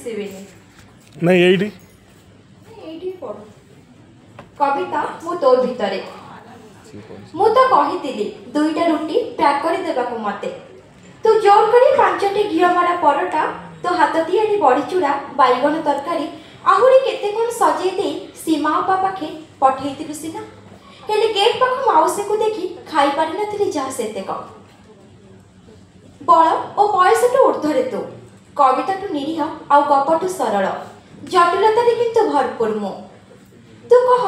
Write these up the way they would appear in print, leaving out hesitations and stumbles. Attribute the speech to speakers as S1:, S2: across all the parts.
S1: ଆସିବେନି।
S2: नहीं AD
S1: AD पढ़ कविता मु तो भितरे मु तो कहितिली दुईटा रुटी पैक कर देबाकू मते तू जोर करी पांचटी घिओमरा परोटा तो हाथ तियारी बड़ी चूड़ा बैगन तरकारी आहुरी केते कोन सजे दे सीमा अपा पाखे पठेइतिलु सिना हेले गेट पाख माउसी को देखि खाई पारि नथिली जा सेतेक बल ओ बयसटु ऊर्ध्वरे तू कविताटु निरीह आउ गपटु सरल जटिलतारे किंतु भरपूर मु तू कह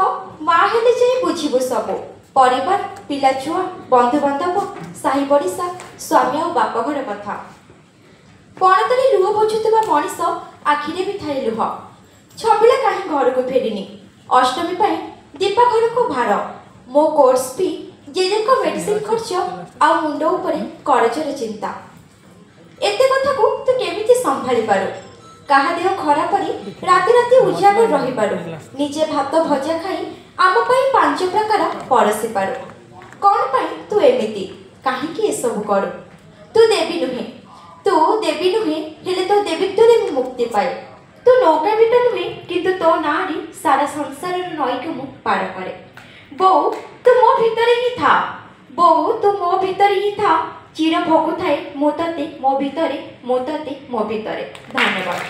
S1: माँ हेले जाई बुझिबु सब परिवार पिला छुआ बंधु बांधव साही पड़िशा स्वामी और बाप घर कथा पणतरे लुह बोझुवा मनीष आखिरे भी थाए लुह छबिला कहीं घर को फेरिनी अष्टमी पाई दीपा घर को भार मो कोर्स भी जेजे को मेडिसिन खर्च आ मुंड उपरे करजर चिंता एते कथा को तू केमिति संभाली पारू कहा देह खराब परी राति राति उजागर रही पारू निजे भात भजा खाई आम पाई 5 प्रकार परसी पारू कौन पाई तू एमिति काहीकि ए सब करू तू देवी नुहे हेले तो देवीत्वरे मु मुक्ति पाए तू नौका बिटा नुहे किंतु तो नारी सारा संसार नई को मु पार करे बो तू मो भितरे ही था बो तू मो भितरे ही था चिर भोगु थाए मोतते मो भितरे धन्यवाद।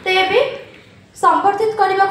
S1: तेबे संवर्धित करबा को